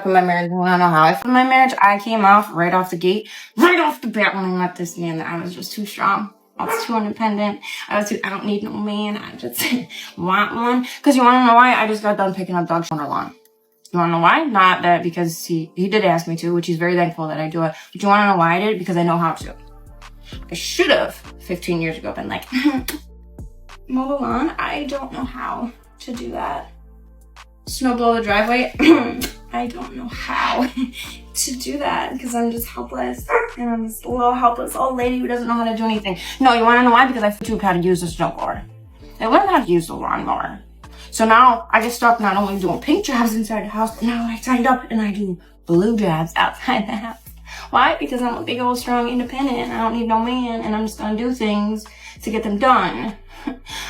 in my marriage. You want to know how I feel in my marriage? I came off right off the gate, right off the bat when I met this man that I was just too strong. I was too independent. I don't need no man. I just want one. Because you want to know why? I just got done picking up dog shit on our lawn. You want to know why? Not that because he did ask me to, which he's very thankful that I do it. But you want to know why I did it? Because I know how to. I should have 15 years ago been like, mow the lawn. I don't know how to do that. Snow blow the driveway. I don't know how to do that because I'm just helpless. And I'm this little helpless old lady who doesn't know how to do anything. No, you want to know why? Because I too how to use the snowblower. I learned how to use the lawnmower. So now I get stuck not only doing pink jobs inside the house, but now I signed up and I do blue jobs outside the house. Why? Because I'm a big old strong independent and I don't need no man and I'm just gonna do things to get them done.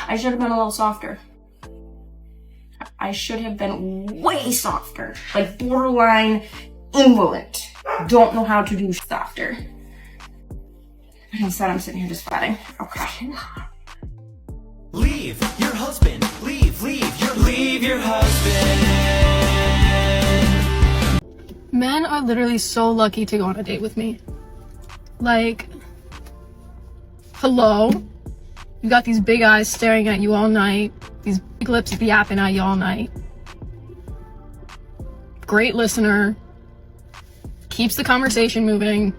I should have been a little softer. I should have been way softer. Like borderline invalid. Don't know how to do softer. And instead I'm sitting here just fighting. Okay. Leave your husband. Leave your husband. Men are literally so lucky to go on a date with me. Like, hello? You got these big eyes staring at you all night. These big lips yapping at you all night. Great listener. Keeps the conversation moving.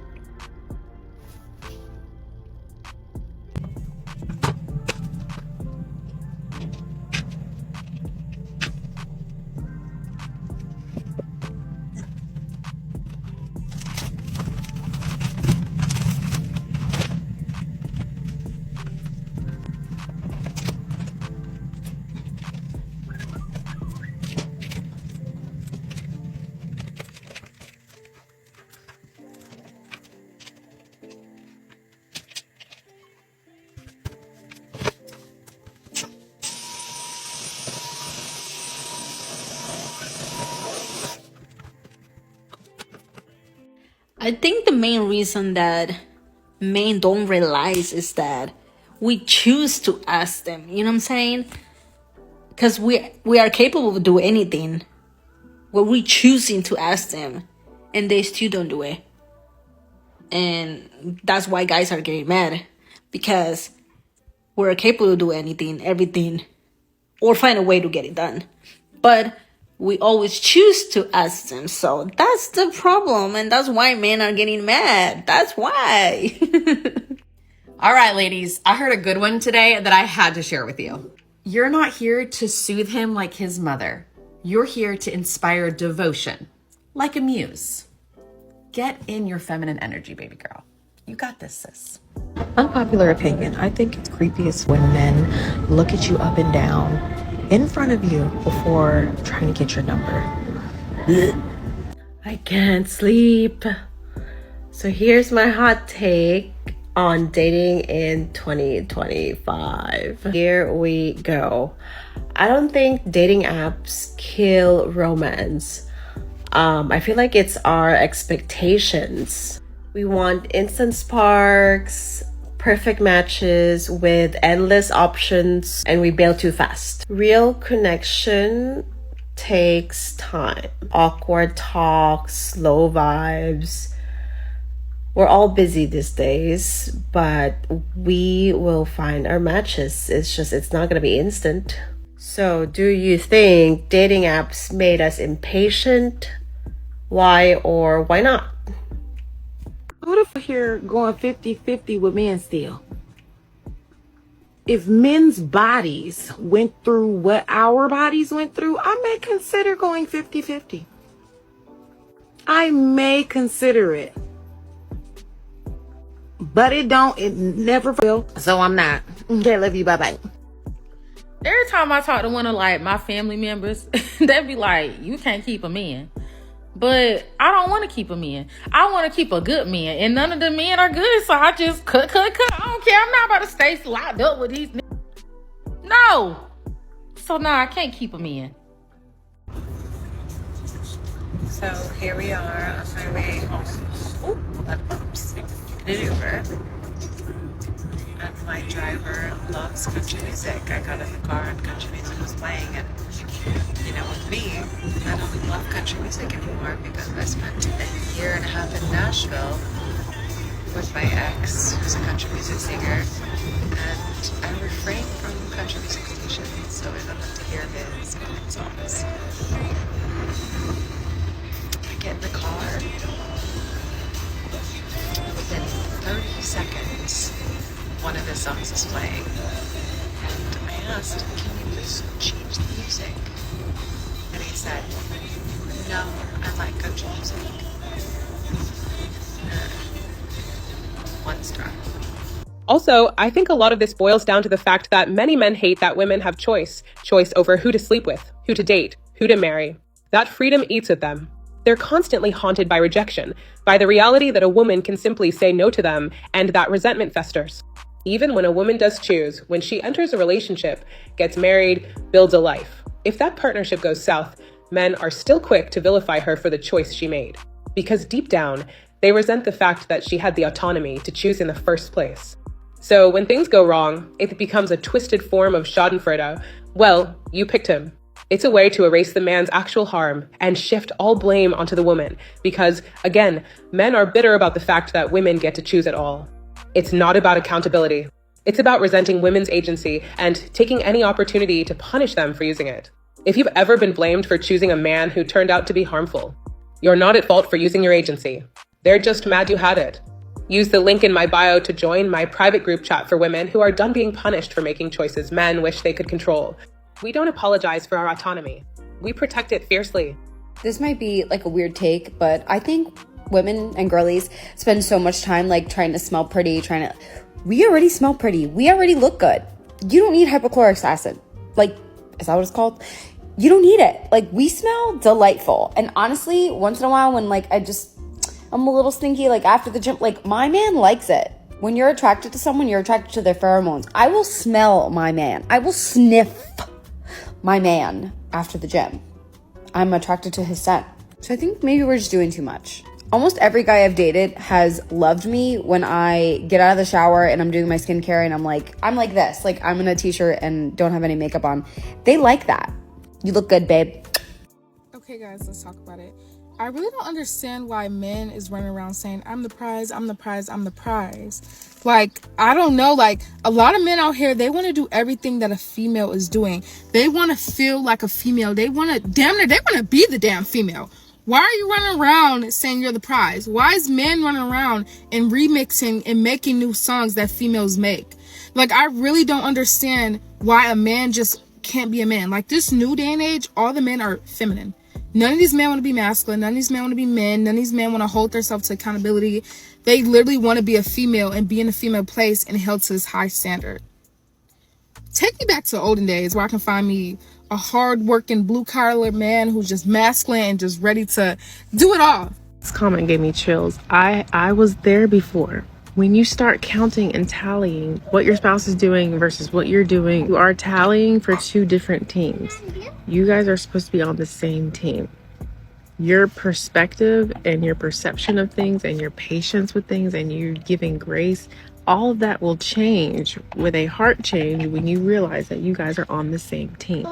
I think the main reason that men don't realize is that we choose to ask them. You know what I'm saying? Because we are capable of doing anything. But we choosing to ask them, and they still don't do it. And that's why guys are getting mad, because we're capable of doing anything, everything, or find a way to get it done. But we always choose to ask them. So that's the problem. And that's why men are getting mad. That's why. All right, ladies. I heard a good one today that I had to share with you. You're not here to soothe him like his mother. You're here to inspire devotion, like a muse. Get in your feminine energy, baby girl. You got this, sis. Unpopular opinion. I think it's creepiest when men look at you up and down in front of you before trying to get your number. I can't sleep. So here's my hot take on dating in 2025. Here we go. I don't think dating apps kill romance. I feel like it's our expectations. We want instant sparks, perfect matches with endless options, and we bail too fast. Real connection takes time. Awkward talks, slow vibes. We're all busy these days, but we will find our matches. It's not gonna be instant. So do you think dating apps made us impatient? Why or why not? Who the fuck here going 50-50 with men still? If men's bodies went through what our bodies went through, I may consider going 50-50. I may consider it. But it never will. So I'm not. Okay, love you, bye-bye. Every time I talk to one of like my family members, they be like, you can't keep a man. But I don't want to keep a man. I want to keep a good man. And none of the men are good. So I just cut. I don't care. I'm not about to stay locked up with these niggas. No. So no, I can't keep a man. So here we are on my way home. Oops. An Uber. And my driver loves country music. I got in the car and country music was playing and You know, with me, I don't love country music anymore because I spent a year and a half in Nashville with my ex, who's a country music singer, and I refrain from country music stations so I don't have to hear his pop songs. I get in the car, and within 30 seconds, one of his songs is playing. And I asked, can you please change the music? And he said, no, I like country music. One star. Also, I think a lot of this boils down to the fact that many men hate that women have choice over who to sleep with, who to date, who to marry. That freedom eats at them. They're constantly haunted by rejection, by the reality that a woman can simply say no to them, and that resentment festers. Even when a woman does choose, when she enters a relationship, gets married, builds a life, if that partnership goes south, men are still quick to vilify her for the choice she made. Because deep down, they resent the fact that she had the autonomy to choose in the first place. So when things go wrong, it becomes a twisted form of schadenfreude. Well, you picked him. It's a way to erase the man's actual harm and shift all blame onto the woman. Because, again, men are bitter about the fact that women get to choose it all. It's not about accountability. It's about resenting women's agency and taking any opportunity to punish them for using it. If you've ever been blamed for choosing a man who turned out to be harmful, you're not at fault for using your agency. They're just mad you had it. Use the link in my bio to join my private group chat for women who are done being punished for making choices men wish they could control. We don't apologize for our autonomy. We protect it fiercely. This might be like a weird take, but I think women and girlies spend so much time like trying to smell pretty, we already smell pretty. We already look good. You don't need hypochlorous acid. Like, is that what it's called? You don't need it. Like, we smell delightful. And honestly, once in a while when like I'm a little stinky, like after the gym, like my man likes it. When you're attracted to someone, you're attracted to their pheromones. I will smell my man. I will sniff my man after the gym. I'm attracted to his scent. So I think maybe we're just doing too much. Almost every guy I've dated has loved me when I get out of the shower and I'm doing my skincare and I'm like this. Like I'm in a t-shirt and don't have any makeup on. They like that. You look good, babe. Okay, guys, let's talk about it. I really don't understand why men is running around saying, I'm the prize, I'm the prize, I'm the prize. Like, I don't know. Like, a lot of men out here, they want to do everything that a female is doing. They want to feel like a female. They want to be the damn female. Why are you running around saying you're the prize? Why is men running around and remixing and making new songs that females make? Like, I really don't understand why a man just can't be a man. Like, this new day and age, all the men are feminine. None of these men want to be masculine. None of these men want to be men. None of these men want to hold themselves to accountability. They literally want to be a female and be in a female place and held to this high standard. Take me back to the olden days where I can find me a hard-working, blue-collar man who's just masculine and just ready to do it all. This comment gave me chills. I was there before. When you start counting and tallying what your spouse is doing versus what you're doing, you are tallying for two different teams. You guys are supposed to be on the same team. Your perspective and your perception of things and your patience with things and you giving grace, all of that will change with a heart change when you realize that you guys are on the same team.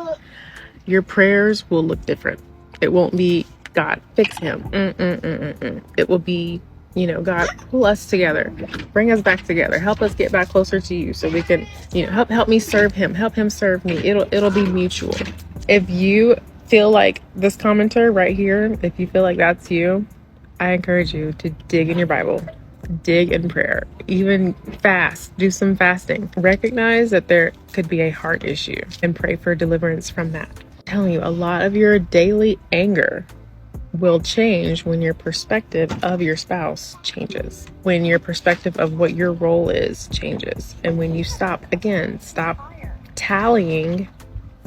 Your prayers will look different. It won't be, God, fix him. It will be, God, pull us together, bring us back together, help us get back closer to you so we can, help me serve him, help him serve me. It'll be mutual. If you feel like this commenter right here, if you feel like that's you, I encourage you to dig in your Bible, dig in prayer, even fast, do some fasting. Recognize that there could be a heart issue and pray for deliverance from that. I'm telling you, a lot of your daily anger will change when your perspective of your spouse changes, when your perspective of what your role is changes, and when you stop tallying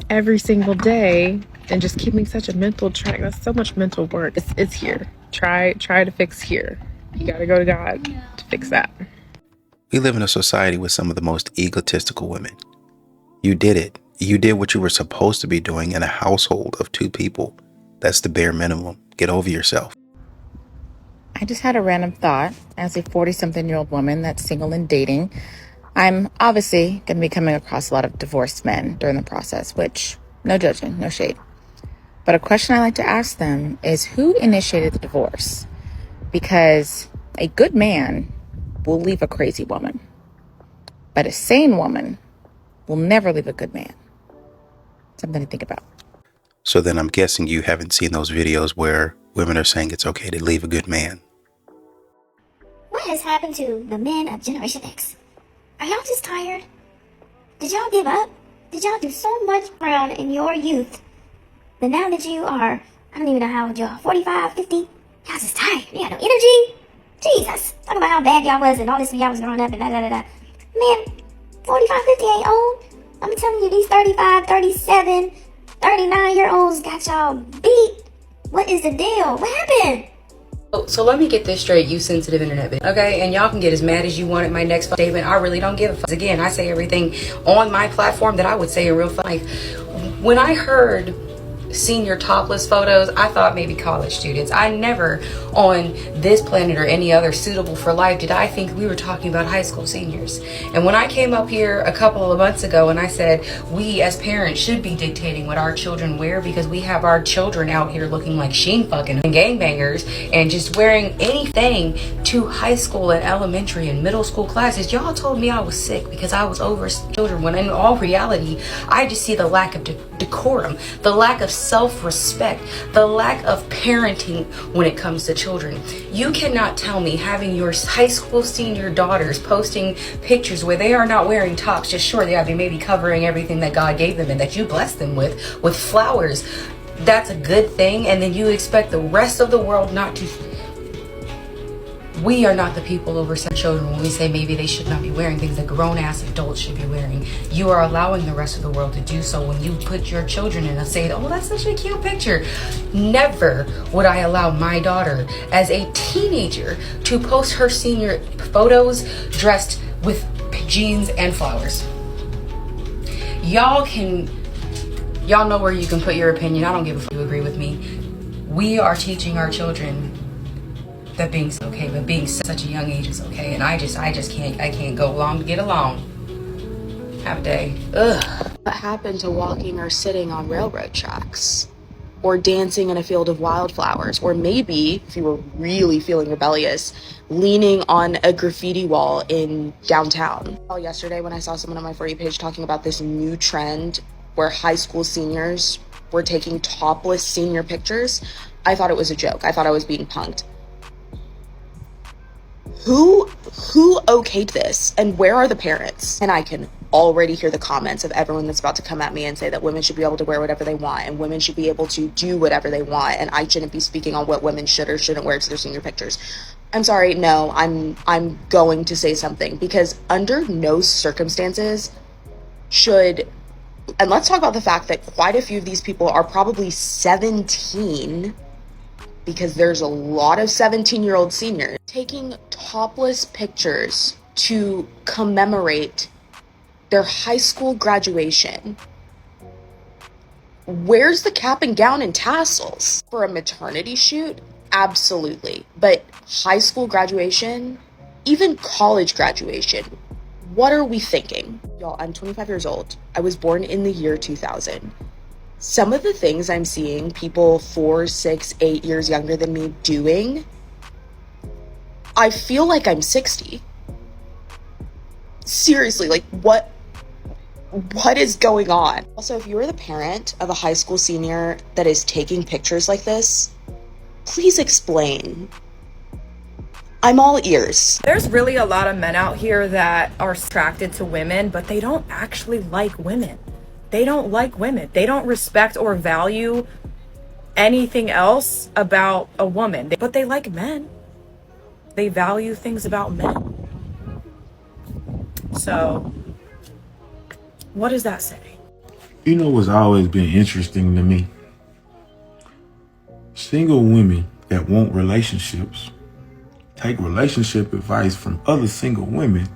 every single day and just keeping such a mental track. That's so much mental work. It's here. Try to fix here. You got to go to God to fix that. We live in a society with some of the most egotistical women. You did it. You did what you were supposed to be doing in a household of two people. That's the bare minimum. Get over yourself. I just had a random thought. As a 40-something-year-old woman that's single and dating, I'm obviously going to be coming across a lot of divorced men during the process, which, no judging, no shade. But a question I like to ask them is who initiated the divorce? Because a good man will leave a crazy woman, but a sane woman will never leave a good man. Something to think about. So then I'm guessing you haven't seen those videos where women are saying it's okay to leave a good man. What has happened to the men of Generation X? Are y'all just tired? Did y'all give up? Did y'all do so much ground in your youth that now that you are, I don't even know how old you are, 45, 50, y'all just tired. You got no energy? Jesus. Talk about how bad y'all was and all this when y'all was growing up and da da da da. Man, 45, 50 ain't old. I'm telling you, these 35, 37, 39-year-olds got y'all beat. What is the deal? What happened? So let me get this straight, you sensitive internet bitch. Okay, and y'all can get as mad as you want at my next statement. I really don't give a fuck. Again, I say everything on my platform that I would say in real fun. Like, when I heard senior topless photos, I thought maybe college students. I never on this planet or any other suitable for life did I think we were talking about high school seniors. And when I came up here a couple of months ago and I said we as parents should be dictating what our children wear because we have our children out here looking like sheen fucking and gangbangers and just wearing anything to high school and elementary and middle school classes, y'all told me I was sick because I was over children, when in all reality I just see the lack of decorum, the lack of self-respect, the lack of parenting when it comes to children. You cannot tell me having your high school senior daughters posting pictures where they are not wearing tops, just sure they may be covering everything that God gave them and that you blessed them with flowers. That's a good thing, and then you expect the rest of the world not to. We are not the people over some children when we say maybe they should not be wearing things that grown-ass adults should be wearing. You are allowing the rest of the world to do so when you put your children in and say, oh, that's such a cute picture. Never would I allow my daughter as a teenager to post her senior photos dressed with jeans and flowers. Y'all know where you can put your opinion. I don't give a fuck if you agree with me. We are teaching our children that being's okay, but being such a young age is okay, and I can't go along to get along. Have a day. Ugh. What happened to walking or sitting on railroad tracks? Or dancing in a field of wildflowers? Or maybe, if you were really feeling rebellious, leaning on a graffiti wall in downtown. Yesterday when I saw someone on my For You page talking about this new trend where high school seniors were taking topless senior pictures, I thought it was a joke. I thought I was being punked. Who okayed this, and where are the parents? And I can already hear the comments of everyone that's about to come at me and say that women should be able to wear whatever they want and women should be able to do whatever they want, and I shouldn't be speaking on what women should or shouldn't wear to their senior pictures. I'm sorry, no, I'm going to say something, because under no circumstances should, and let's talk about the fact that quite a few of these people are probably 17, because there's a lot of 17-year-old seniors taking topless pictures to commemorate their high school graduation. Where's the cap and gown and tassels? For a maternity shoot? Absolutely. But high school graduation, even college graduation, what are we thinking? Y'all, I'm 25 years old. I was born in the year 2000. Some of the things I'm seeing people 4, 6, 8 years younger than me doing, I feel like I'm 60. Seriously, like what is going on? Also, if you're the parent of a high school senior that is taking pictures like this, please explain. I'm all ears. There's really a lot of men out here that are attracted to women, but they don't actually like women. They don't like women. They don't respect or value anything else about a woman, but they like men. They value things about men. So, what does that say? You know what's always been interesting to me? Single women that want relationships take relationship advice from other single women,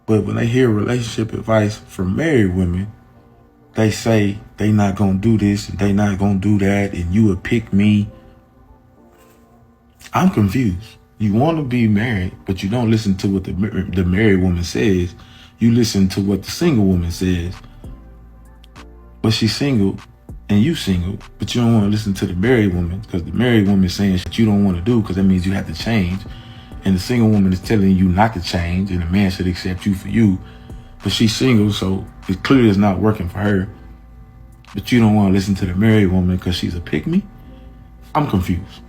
but when they hear relationship advice from married women, they say they not gonna do this and they not gonna do that, and you would pick me. I'm confused. You want to be married, but you don't listen to what the married woman says. You listen to what the single woman says. But she's single, and you single, but you don't want to listen to the married woman because the married woman is saying shit you don't want to do because that means you have to change. And the single woman is telling you not to change and the man should accept you for you. But she's single, so it clearly is not working for her. But you don't want to listen to the married woman because she's a pick-me? I'm confused.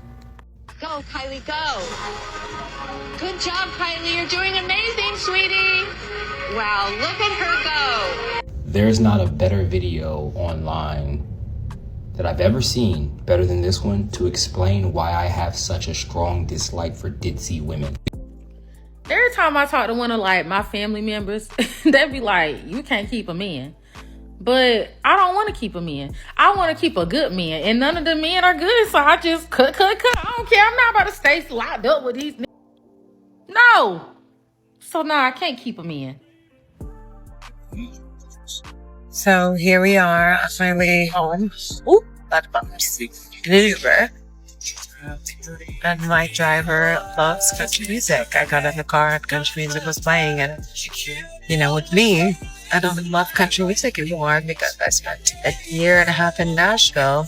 Go, Kylie, go. Good job, Kylie. You're doing amazing, sweetie. Wow, look at her go. There's not a better video online that I've ever seen better than this one to explain why I have such a strong dislike for ditzy women. Every time I talk to one of like my family members, they be like, you can't keep a man. But I don't want to keep a man. I want to keep a good man. And none of the men are good, so I just cut. I don't care. I'm not about to stay locked up with these niggas. No. So no, I can't keep a man. So here we are, I'm finally home. Ooh, that bumps. Uber. And my driver loves country music. I got in the car and country music was playing, and you know, with me, I don't love country music anymore because I spent a year and a half in Nashville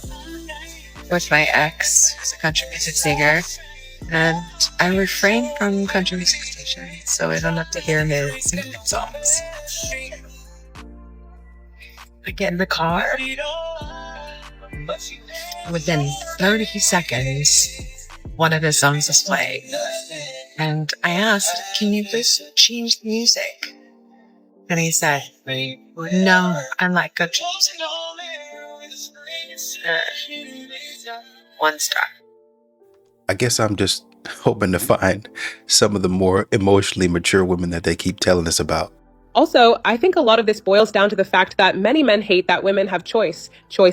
with my ex, who's a country music singer, and I refrain from country music stations so I don't have to hear his singing songs. I get in the car. Within 30 seconds, one of his songs is playing. And I asked, can you please change the music? And he said, no, I like country music. One star. I guess I'm just hoping to find some of the more emotionally mature women that they keep telling us about. Also, I think a lot of this boils down to the fact that many men hate that women have choice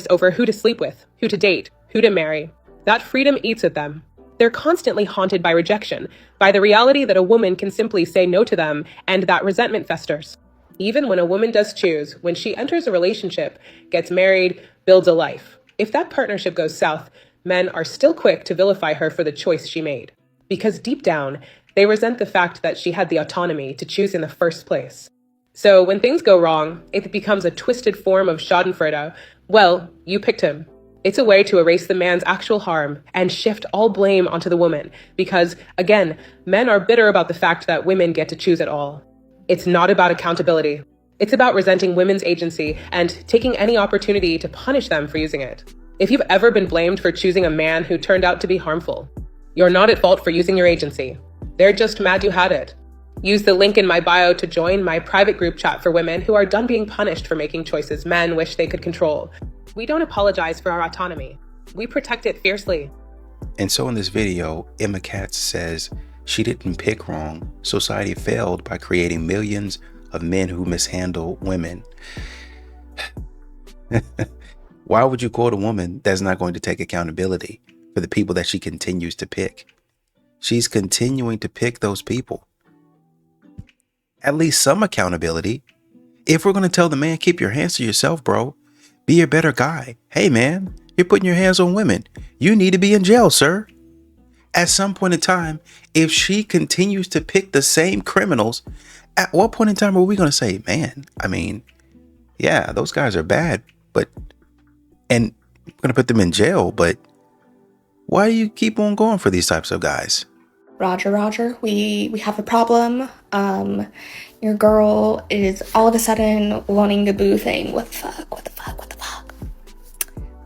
over who to sleep with, who to date, who to marry. That freedom eats at them. They're constantly haunted by rejection, by the reality that a woman can simply say no to them, and that resentment festers. Even when a woman does choose, when she enters a relationship, gets married, builds a life, if that partnership goes south, men are still quick to vilify her for the choice she made. Because deep down, they resent the fact that she had the autonomy to choose in the first place. So when things go wrong, it becomes a twisted form of schadenfreude. Well, you picked him. It's a way to erase the man's actual harm and shift all blame onto the woman. Because, again, men are bitter about the fact that women get to choose it all. It's not about accountability. It's about resenting women's agency and taking any opportunity to punish them for using it. If you've ever been blamed for choosing a man who turned out to be harmful, you're not at fault for using your agency. They're just mad you had it. Use the link in my bio to join my private group chat for women who are done being punished for making choices men wish they could control. We don't apologize for our autonomy. We protect it fiercely. And so in this video, Emma Katz says she didn't pick wrong. Society failed by creating millions of men who mishandle women. Why would you quote a woman that's not going to take accountability for the people that she continues to pick? She's continuing to pick those people. At least some accountability. If we're going to tell the man, keep your hands to yourself, bro. Be a better guy. Hey, man, you're putting your hands on women. You need to be in jail, sir. At some point in time, if she continues to pick the same criminals, at what point in time are we going to say, man, I mean, yeah, those guys are bad, and we're going to put them in jail, but why do you keep on going for these types of guys? Roger, we have a problem. Your girl is all of a sudden wanting the boo thing. What the fuck?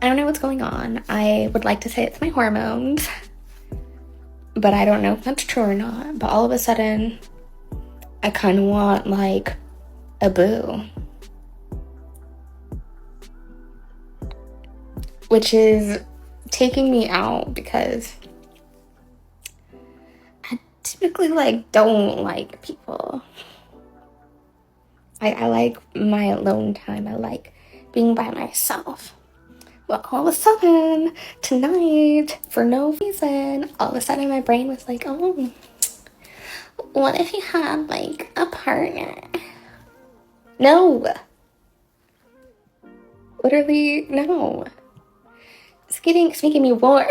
I don't know what's going on. I would like to say it's my hormones, but I don't know if that's true or not. But all of a sudden, I kind of want like a boo, which is taking me out because typically don't like people. I like my alone time. I like being by myself. But all of a sudden, tonight, for no reason, all of a sudden my brain was like, oh, what if you had like a partner? No. Literally, no. It's making me warm.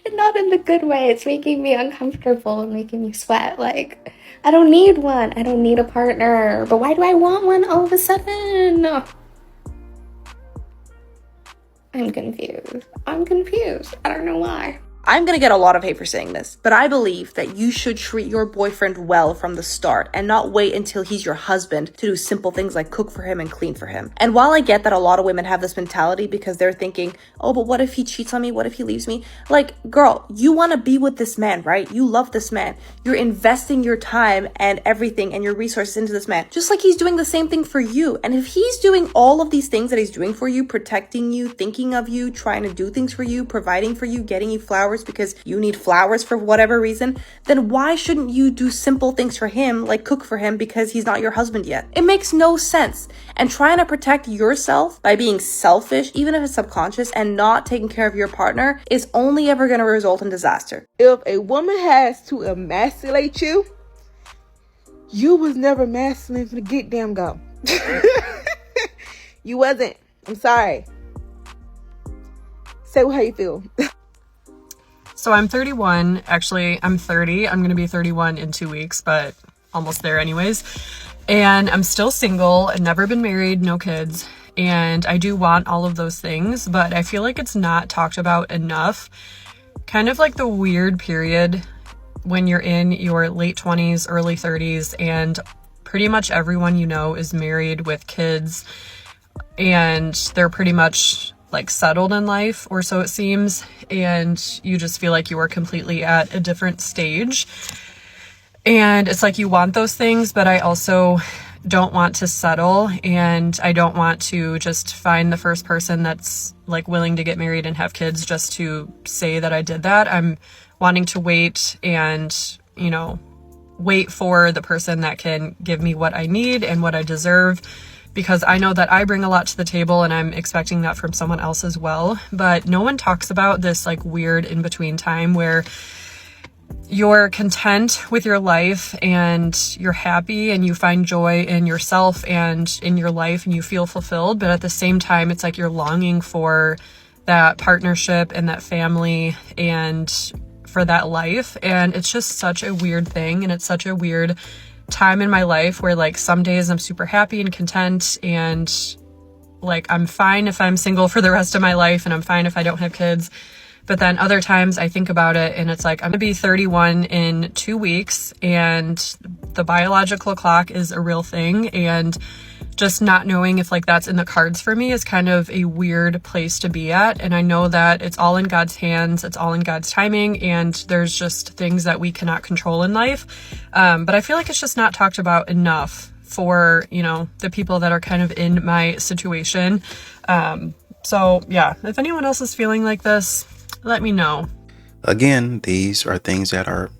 And not in the good way. It's making me uncomfortable and making me sweat. Like, I don't need one. I don't need a partner. But why do I want one all of a sudden? I'm confused. I'm confused. I don't know why. I'm gonna get a lot of hate for saying this, but I believe that you should treat your boyfriend well from the start and not wait until he's your husband to do simple things like cook for him and clean for him. And while I get that a lot of women have this mentality because they're thinking, oh, but what if he cheats on me? What if he leaves me? Like, girl, you wanna be with this man, right? You love this man. You're investing your time and everything and your resources into this man, just like he's doing the same thing for you. And if he's doing all of these things that he's doing for you, protecting you, thinking of you, trying to do things for you, providing for you, getting you flowers, because you need flowers for whatever reason, then why shouldn't you do simple things for him, like cook for him, because he's not your husband yet? It makes no sense. And trying to protect yourself by being selfish, even if it's subconscious, and not taking care of your partner is only ever going to result in disaster. If a woman has to emasculate you, you was never masculine from the get damn go. You wasn't. I'm sorry. Say how you feel. So I'm 31. Actually, I'm 30. I'm going to be 31 in 2 weeks, but almost there anyways. And I'm still single and never been married, no kids. And I do want all of those things, but I feel like it's not talked about enough. Kind of like the weird period when you're in your late 20s, early 30s, and pretty much everyone you know is married with kids, and they're pretty much like settled in life, or so it seems, and you just feel like you are completely at a different stage. And it's like you want those things, but I also don't want to settle, and I don't want to just find the first person that's like willing to get married and have kids just to say that I did that. I'm wanting to wait and, you know, wait for the person that can give me what I need and what I deserve, because I know that I bring a lot to the table and I'm expecting that from someone else as well. But no one talks about this like weird in-between time where you're content with your life and you're happy and you find joy in yourself and in your life and you feel fulfilled. But at the same time, it's like you're longing for that partnership and that family and for that life. And it's just such a weird thing. And it's such a weird time in my life where like some days I'm super happy and content and like I'm fine if I'm single for the rest of my life and I'm fine if I don't have kids. But then other times I think about it and it's like I'm gonna be 31 in 2 weeks and the biological clock is a real thing, and just not knowing if like that's in the cards for me is kind of a weird place to be at. And I know that it's all in God's hands, it's all in God's timing, and there's just things that we cannot control in life. But I feel like it's just not talked about enough for, you know, the people that are kind of in my situation. So yeah, if anyone else is feeling like this, let me know. Again, these are things that are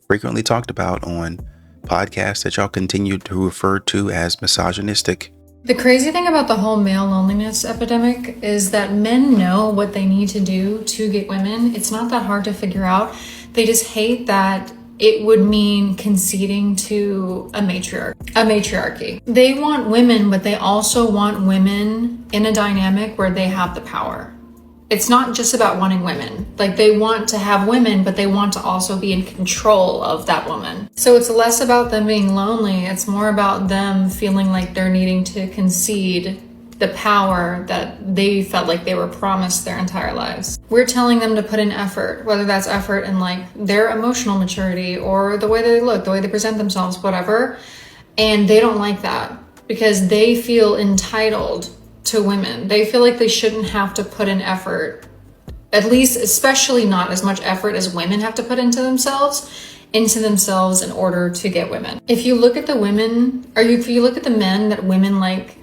frequently talked about on podcasts that y'all continue to refer to as misogynistic. The crazy thing about the whole male loneliness epidemic is that men know what they need to do to get women. It's not that hard to figure out. They just hate that it would mean conceding to a matriarchy. They want women, but they also want women in a dynamic where they have the power. It's not just about wanting women. Like, they want to have women, but they want to also be in control of that woman. So it's less about them being lonely. It's more about them feeling like they're needing to concede the power that they felt like they were promised their entire lives. We're telling them to put in effort, whether that's effort in like their emotional maturity or the way they look, the way they present themselves, whatever. And they don't like that because they feel entitled to women. They feel like they shouldn't have to put in effort, at least, especially not as much effort as women have to put into themselves in order to get women. If you look at the women, or if you look at the men that women like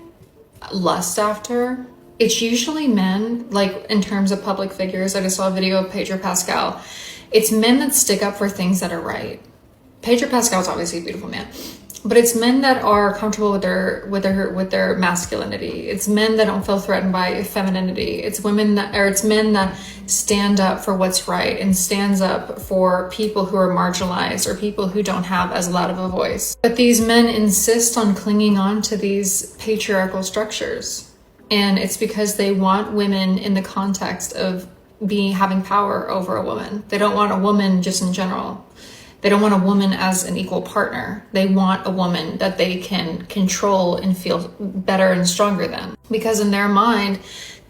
lust after, it's usually men, like in terms of public figures. I just saw a video of Pedro Pascal. It's men that stick up for things that are right. Pedro Pascal is obviously a beautiful man. But it's men that are comfortable with their masculinity. It's men that don't feel threatened by femininity. It's men that stand up for what's right and stands up for people who are marginalized or people who don't have as loud of a voice. But these men insist on clinging on to these patriarchal structures. And it's because they want women in the context of having power over a woman. They don't want a woman just in general. They don't want a woman as an equal partner. They want a woman that they can control and feel better and stronger than. Because in their mind,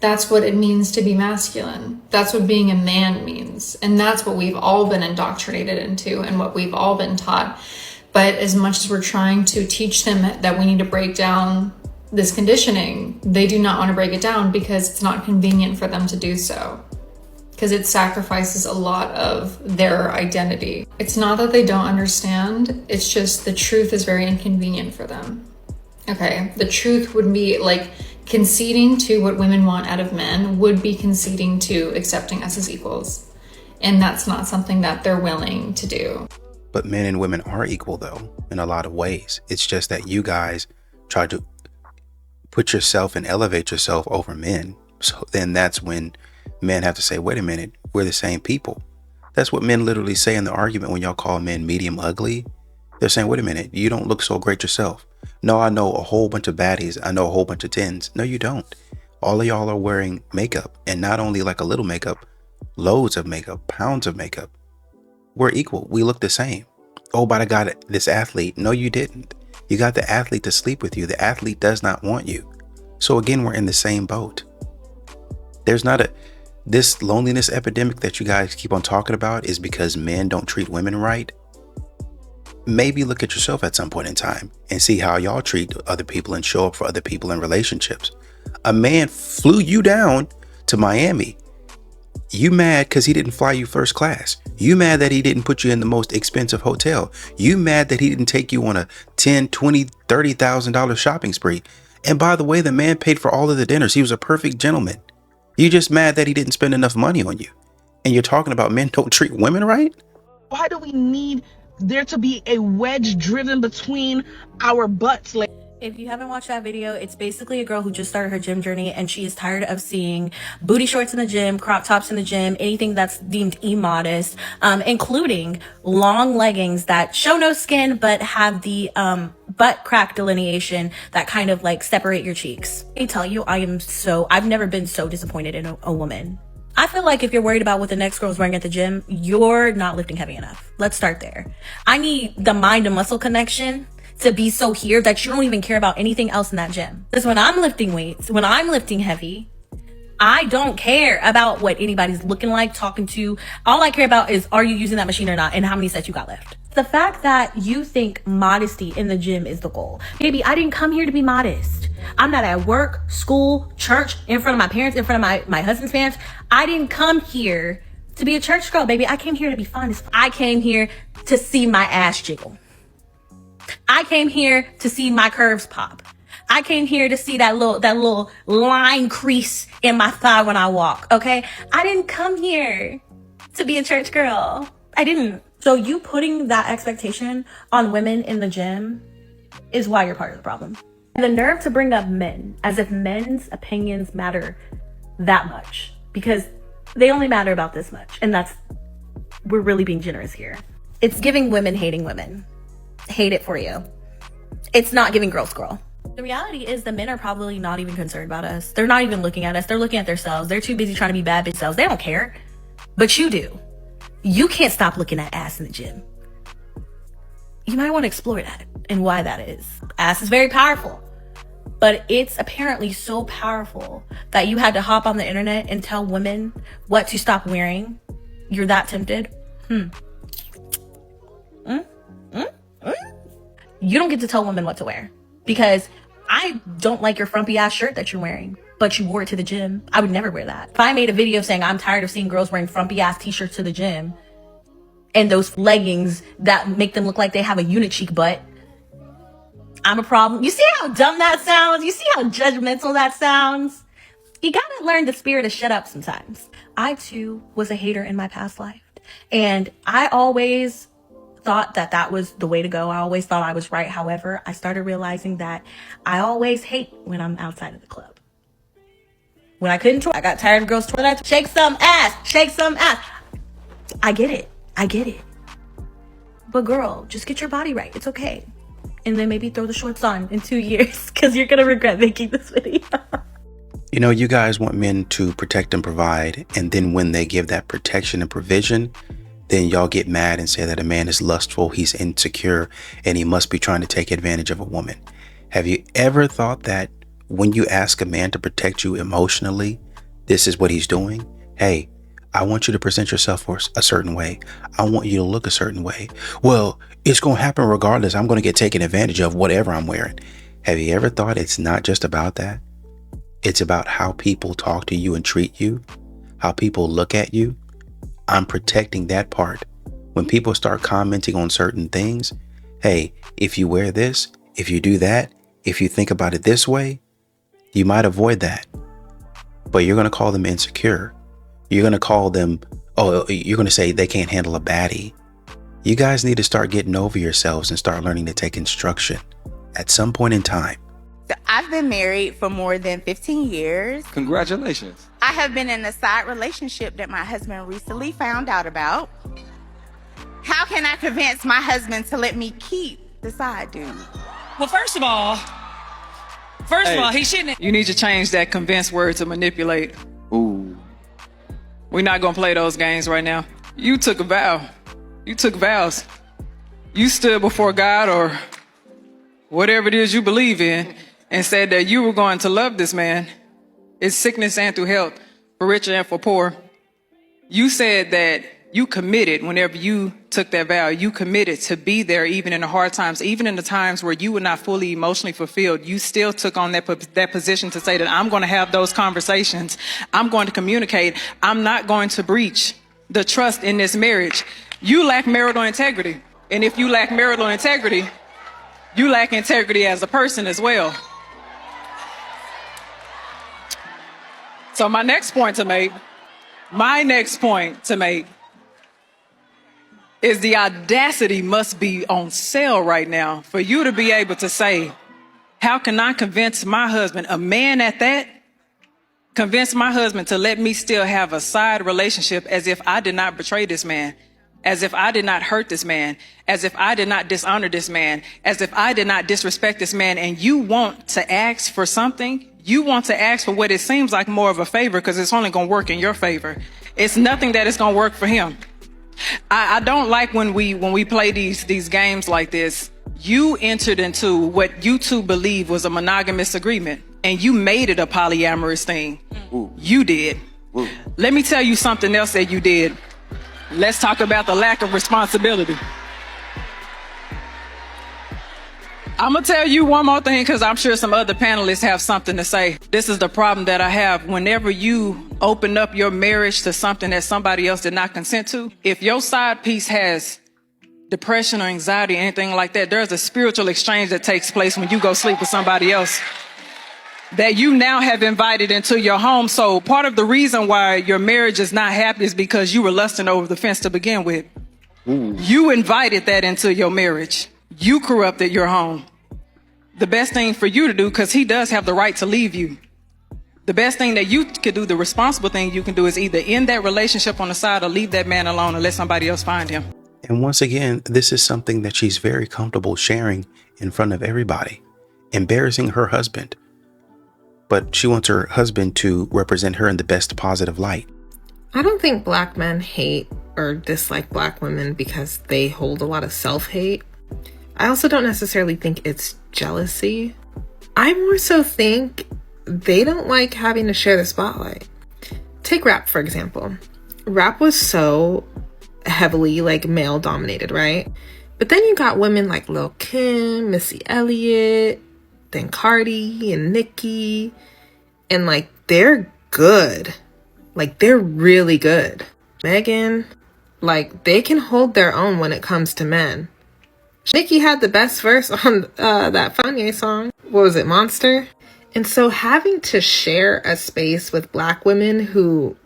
That's what it means to be masculine. That's what being a man means. And that's what we've all been indoctrinated into and what we've all been taught. But as much as we're trying to teach them that we need to break down this conditioning, they do not want to break it down because it's not convenient for them to do so. Because it sacrifices a lot of their identity. It's not that they don't understand, it's just the truth is very inconvenient for them. Okay, the truth would be like conceding to what women want out of men would be conceding to accepting us as equals. And that's not something that they're willing to do. But men and women are equal, though, in a lot of ways. It's just that you guys try to put yourself and elevate yourself over men. So then that's when men have to say, wait a minute, we're the same people. That's what men literally say in the argument when y'all call men medium ugly. They're saying, wait a minute, you don't look so great yourself. No, I know a whole bunch of baddies. I know a whole bunch of 10s. No, you don't. All of y'all are wearing makeup, and not only like a little makeup, loads of makeup, pounds of makeup. We're equal. We look the same. Oh, but I got this athlete. No, you didn't. You got the athlete to sleep with you. The athlete does not want you. So again, we're in the same boat. There's not this loneliness epidemic that you guys keep on talking about is because men don't treat women right. Maybe look at yourself at some point in time and see how y'all treat other people and show up for other people in relationships. A man flew you down to Miami. You mad because he didn't fly you first class. You mad that he didn't put you in the most expensive hotel. You mad that he didn't take you on a $10, $20, $30,000 shopping spree. And by the way, the man paid for all of the dinners. He was a perfect gentleman. You just mad that he didn't spend enough money on you. And you're talking about men don't treat women right? Why do we need there to be a wedge driven between our butts? Like, if you haven't watched that video, it's basically a girl who just started her gym journey and she is tired of seeing booty shorts in the gym, crop tops in the gym, anything that's deemed immodest, including long leggings that show no skin but have the butt crack delineation that kind of like separate your cheeks. Let me tell you, I've never been so disappointed in a woman. I feel like if you're worried about what the next girl's wearing at the gym, you're not lifting heavy enough. Let's start there. I need the mind and muscle connection to be so here that you don't even care about anything else in that gym. Because when I'm lifting weights, when I'm lifting heavy, I don't care about what anybody's looking like, talking to. All I care about is, are you using that machine or not, and how many sets you got left. The fact that you think modesty in the gym is the goal. Baby, I didn't come here to be modest. I'm not at work, school, church, in front of my parents, in front of my husband's parents. I didn't come here to be a church girl, baby. I came here to be fun. I came here to see my ass jiggle. I came here to see my curves pop. I came here to see that little line crease in my thigh when I walk, okay? I didn't come here to be a church girl. I didn't. So you putting that expectation on women in the gym is why you're part of the problem. And the nerve to bring up men as if men's opinions matter that much, because they only matter about this much. And we're really being generous here. It's giving women hating women. Hate it for you. It's not giving girl scroll. The reality is the men are probably not even concerned about us. They're not even looking at us. They're looking at themselves. They're too busy trying to be bad bitch selves. They don't care. But you do. You can't stop looking at ass in the gym. You might want to explore that and why that is. Ass is very powerful. But it's apparently so powerful that you had to hop on the internet and tell women what to stop wearing. You're that tempted? You don't get to tell women what to wear, because I don't like your frumpy ass shirt that you're wearing, but you wore it to the gym. I would never wear that. If I made a video saying I'm tired of seeing girls wearing frumpy ass t-shirts to the gym and those leggings that make them look like they have a unicheek butt, I'm a problem. You see how dumb that sounds? You see how judgmental that sounds? You gotta learn the spirit of shut up sometimes. I too was a hater in my past life, and I always thought that was the way to go. I always thought I was right. However, I started realizing that I always hate when I'm outside of the club. When I couldn't twerk, I got tired of girls twerking. Shake some ass, shake some ass. I get it. But girl, just get your body right. It's okay. And then maybe throw the shorts on in 2 years, because you're gonna regret making this video. You know, you guys want men to protect and provide, and then when they give that protection and provision, then y'all get mad and say that a man is lustful, he's insecure, and he must be trying to take advantage of a woman. Have you ever thought that when you ask a man to protect you emotionally, this is what he's doing. Hey, I want you to present yourself a certain way. I want you to look a certain way. Well, it's going to happen regardless. I'm going to get taken advantage of whatever I'm wearing. Have you ever thought it's not just about that? It's about how people talk to you and treat you, how people look at you. I'm protecting that part. When people start commenting on certain things, hey, if you wear this, if you do that, if you think about it this way, you might avoid that. But you're going to call them insecure. You're going to call them, you're going to say they can't handle a baddie. You guys need to start getting over yourselves and start learning to take instruction at some point in time. So I've been married for more than 15 years. Congratulations. I have been in a side relationship that my husband recently found out about. How can I convince my husband to let me keep the side dude? Well, first of all, he shouldn't. You need to change that convince word to manipulate. Ooh. We're not going to play those games right now. You took a vow. You took vows. You stood before God or whatever it is you believe in and said that you were going to love this man. It's sickness and through health, for rich and for poor. You said that you committed whenever you took that vow. You committed to be there even in the hard times, even in the times where you were not fully emotionally fulfilled. You still took on that position to say that I'm going to have those conversations. I'm going to communicate. I'm not going to breach the trust in this marriage. You lack marital integrity. And if you lack marital integrity, you lack integrity as a person as well. So my next point to make is the audacity must be on sale right now for you to be able to say, how can I convince my husband, a man at that, convince my husband to let me still have a side relationship as if I did not betray this man, as if I did not hurt this man, as if I did not dishonor this man, as if I did not disrespect this man, and you want to ask for something? You want to ask for what it seems like more of a favor because it's only going to work in your favor. It's nothing that is going to work for him. I don't like when we play these games like this. You entered into what you two believe was a monogamous agreement, and you made it a polyamorous thing. Ooh. You did. Ooh. Let me tell you something else that you did. Let's talk about the lack of responsibility. I'm going to tell you one more thing because I'm sure some other panelists have something to say. This is the problem that I have. Whenever you open up your marriage to something that somebody else did not consent to, if your side piece has depression or anxiety or anything like that, there's a spiritual exchange that takes place when you go sleep with somebody else that you now have invited into your home. So part of the reason why your marriage is not happy is because you were lusting over the fence to begin with. Ooh. You invited that into your marriage. You corrupted your home. The best thing for you to do, because he does have the right to leave you. The best thing that you could do, the responsible thing you can do, is either end that relationship on the side or leave that man alone and let somebody else find him. And once again, this is something that she's very comfortable sharing in front of everybody, embarrassing her husband. But she wants her husband to represent her in the best positive light. I don't think black men hate or dislike black women because they hold a lot of self-hate. I also don't necessarily think it's jealousy. I more so think they don't like having to share the spotlight. Take rap, for example. Rap was so heavily male dominated, right? But then you got women like Lil' Kim, Missy Elliott, then Cardi and Nicki, and they're good. They're really good. Megan, they can hold their own when it comes to men. Nicki had the best verse on that Kanye song. What was it, Monster? And so having to share a space with black women who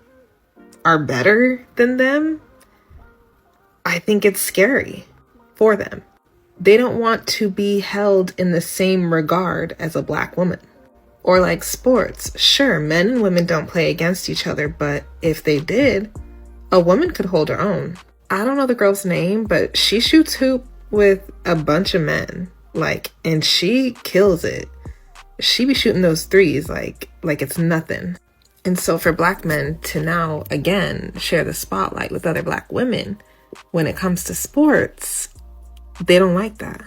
are better than them, I think it's scary for them. They don't want to be held in the same regard as a black woman. Or sports. Sure, men and women don't play against each other, but if they did, a woman could hold her own. I don't know the girl's name, but she shoots hoop with a bunch of men, and she kills it. She be shooting those threes like it's nothing. And so for black men to now again share the spotlight with other black women when it comes to sports, they don't like that.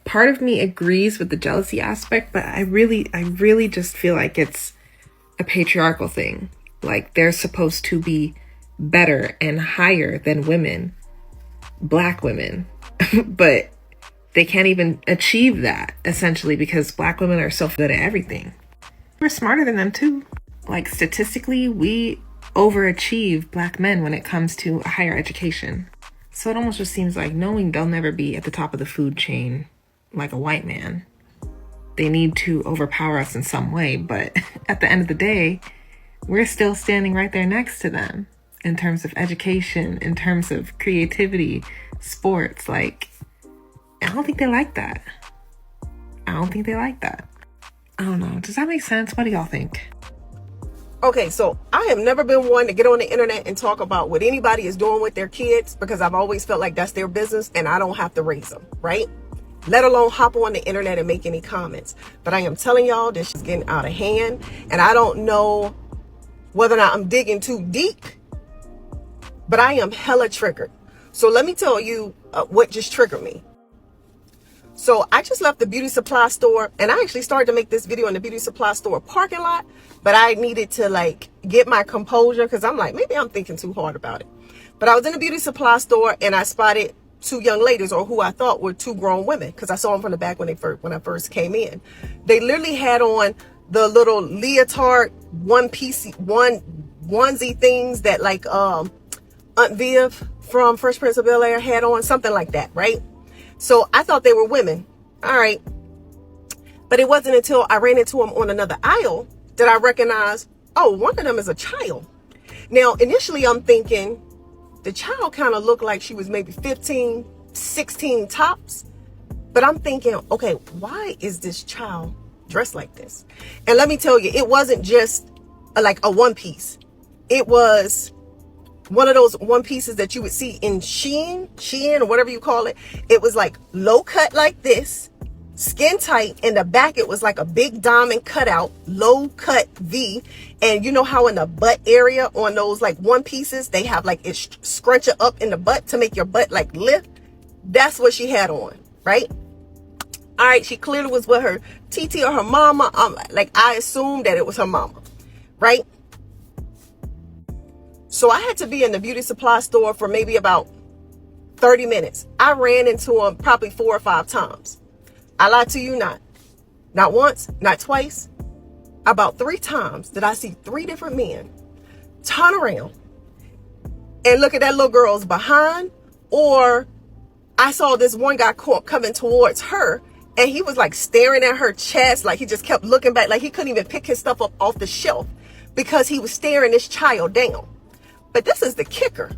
Part of me agrees with the jealousy aspect, but I really just feel like it's a patriarchal thing. Like they're supposed to be better and higher than women, black women, but they can't even achieve that essentially because black women are so good at everything. We're smarter than them too. Like statistically, we overachieve black men when it comes to higher education. So it almost just seems like knowing they'll never be at the top of the food chain like a white man, they need to overpower us in some way. But at the end of the day, we're still standing right there next to them in terms of education, in terms of creativity, sports. Like, I don't think they like that. I don't know. Does that make sense? What do y'all think? Okay, so I have never been one to get on the internet and talk about what anybody is doing with their kids because I've always felt like that's their business and I don't have to raise them, right? Let alone hop on the internet and make any comments. But I am telling y'all, this is getting out of hand, and I don't know whether or not I'm digging too deep, but I am hella triggered. So let me tell you what just triggered me. So I just left the beauty supply store, and I actually started to make this video in the beauty supply store parking lot, but I needed to like get my composure because I'm like, maybe I'm thinking too hard about it. But I was in the beauty supply store and I spotted two young ladies, or who I thought were two grown women, because I saw them from the back when I first came in. They literally had on the little leotard onesie things that like Aunt Viv from Fresh Prince of Bel-Air had on, something like that, right? So I thought they were women. All right. But it wasn't until I ran into them on another aisle that I recognized, oh, one of them is a child. Now, initially I'm thinking the child kind of looked like she was maybe 15, 16 tops. But I'm thinking, okay, why is this child dressed like this? And let me tell you, it wasn't just like a one piece. It was one of those one pieces that you would see in Shein or whatever you call it. It was like low cut like this, skin tight. In the back, it was like a big diamond cutout, low cut V. And you know how in the butt area on those like one pieces, they have like it scrunch it up in the butt to make your butt like lift. That's what she had on, right? All right, she clearly was with her TT or her mama. I assumed that it was her mama, right? So I had to be in the beauty supply store for maybe about 30 minutes. I ran into them probably 4 or 5 times. I lie to you not. Not once, not twice. About 3 times did I see 3 different men turn around and look at that little girl's behind, or I saw this one guy coming towards her and he was like staring at her chest, like he just kept looking back, like he couldn't even pick his stuff up off the shelf because he was staring this child down. But this is the kicker.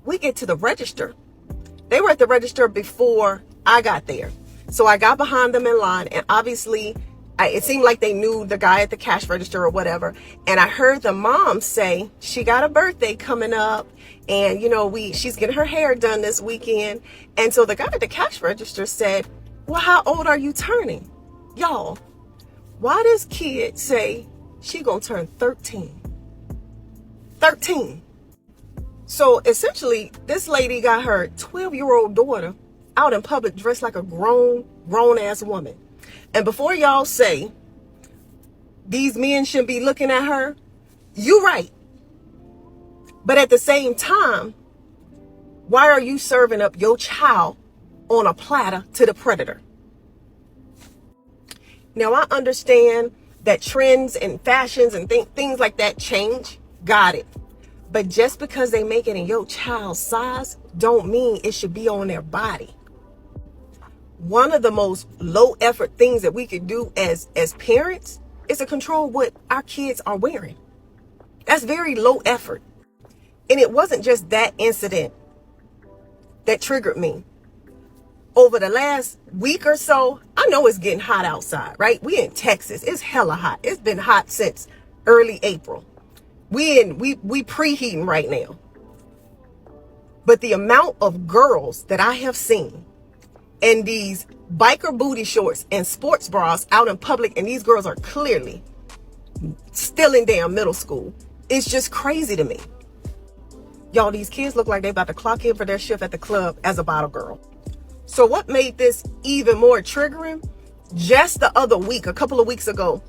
We get to the register. They were at the register before I got there. So I got behind them in line, and obviously it seemed like they knew the guy at the cash register or whatever. And I heard the mom say she got a birthday coming up, and she's getting her hair done this weekend. And so the guy at the cash register said, well, how old are you turning? Y'all, why does kid say she gonna turn 13? 13. So essentially, this lady got her 12-year-old daughter out in public dressed like a grown-ass woman. And before y'all say these men shouldn't be looking at her, you're right. But at the same time, why are you serving up your child on a platter to the predator? Now, I understand that trends and fashions and things like that change. Got it. But just because they make it in your child's size don't mean it should be on their body. One of the most low effort things that we could do as parents is to control what our kids are wearing. That's very low effort. And it wasn't just that incident that triggered me. Over the last week or so, I know it's getting hot outside, right? We in Texas. It's hella hot. It's been hot since early April. We preheating right now. But the amount of girls that I have seen in these biker booty shorts and sports bras out in public, and these girls are clearly still in damn middle school, it's just crazy to me. Y'all, these kids look like they about to clock in for their shift at the club as a bottle girl. So what made this even more triggering? Just the other week, a couple of weeks ago,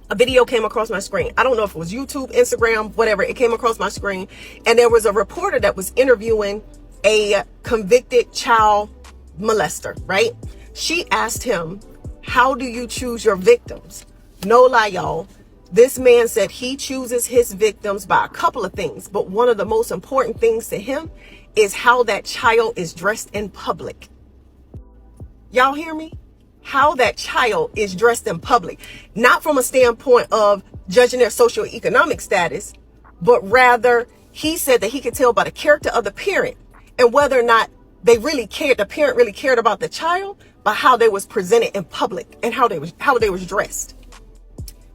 a video came across my screen. I don't know if it was YouTube, Instagram, whatever. It came across my screen. And there was a reporter that was interviewing a convicted child molester, right? She asked him, how do you choose your victims? No lie, y'all. This man said he chooses his victims by a couple of things. But one of the most important things to him is how that child is dressed in public. Y'all hear me? How that child is dressed in public. Not from a standpoint of judging their socioeconomic status, but rather he said that he could tell by the character of the parent and whether or not they really cared, the parent really cared about the child, by how they was presented in public and how they was dressed.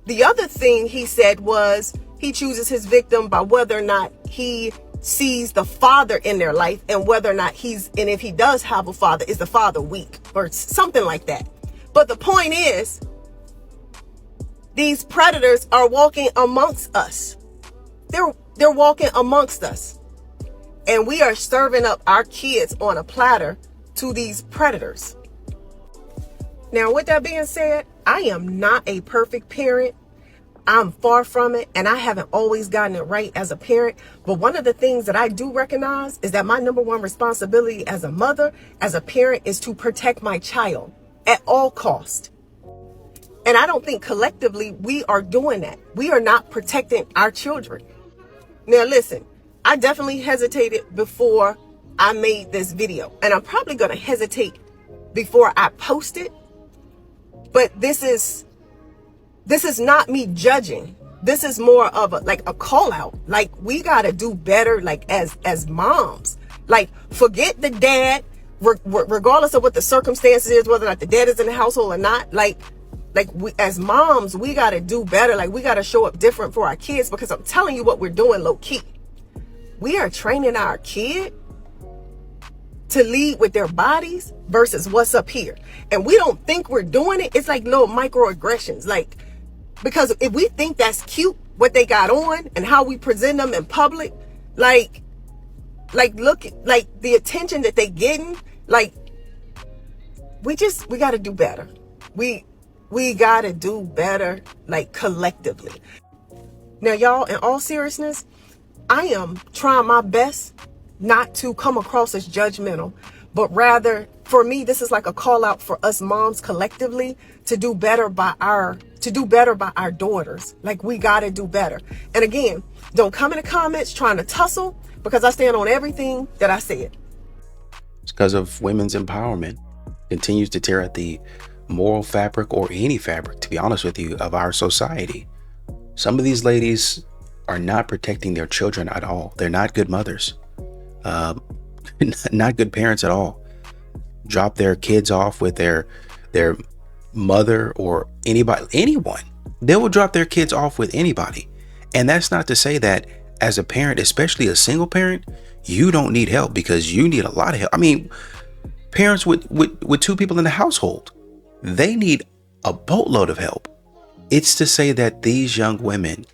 The other thing he said was he chooses his victim by whether or not he sees the father in their life and whether or not and if he does have a father, is the father weak or something like that. But the point is, these predators are walking amongst us. They're walking amongst us. And we are serving up our kids on a platter to these predators. Now, with that being said, I am not a perfect parent. I'm far from it, and I haven't always gotten it right as a parent. But one of the things that I do recognize is that my number one responsibility as a mother, as a parent, is to protect my child at all cost. And I don't think collectively we are doing that. We are not protecting our children. Now, listen, I definitely hesitated before I made this video, and I'm probably going to hesitate before I post it. But this is not me judging. This is more of a call out. Like, we got to do better, like as moms. Like, forget the dad, regardless of what the circumstances is, whether or not the dad is in the household or not. Like we, as moms, we got to do better. Like, we got to show up different for our kids, because I'm telling you what we're doing low key. We are training our kid to lead with their bodies versus what's up here. And we don't think we're doing it. It's like little microaggressions. Like, because if we think that's cute, what they got on and how we present them in public, like look, like the attention that they getting, like, we got to do better. We got to do better, like, collectively. Now, y'all, in all seriousness, I am trying my best not to come across as judgmental, but rather, for me, this is like a call out for us moms collectively to do better by our daughters. Like, we got to do better. And again, don't come in the comments trying to tussle, because I stand on everything that I said. It's because of women's empowerment continues to tear at the moral fabric, or any fabric, to be honest with you, of our society. Some of these ladies are not protecting their children at all. They're not good mothers. Not good parents at all. Drop their kids off with their mother or anyone. They will drop their kids off with anybody. And that's not to say that as a parent, especially a single parent, you don't need help, because you need a lot of help. I mean, parents with two people in the household, they need a boatload of help. It's to say that these young women,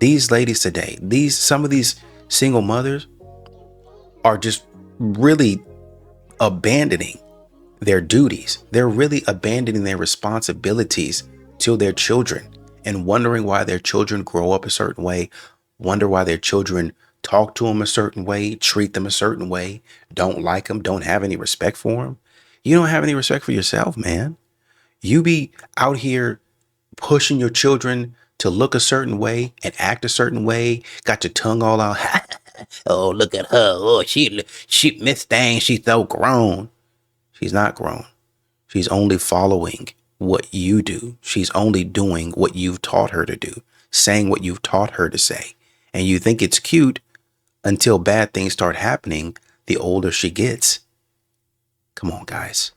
these ladies today, some of these single mothers are just really abandoning their duties. They're really abandoning their responsibilities to their children and wondering why their children grow up a certain way, wonder why their children talk to them a certain way, treat them a certain way, don't like them, don't have any respect for them. You don't have any respect for yourself, man. You be out here pushing your children to look a certain way and act a certain way, got your tongue all out. Oh, look at her. Oh, she Miss Thang, she's so grown. She's not grown. She's only following what you do. She's only doing what you've taught her to do, saying what you've taught her to say. And you think it's cute until bad things start happening the older she gets. Come on, guys.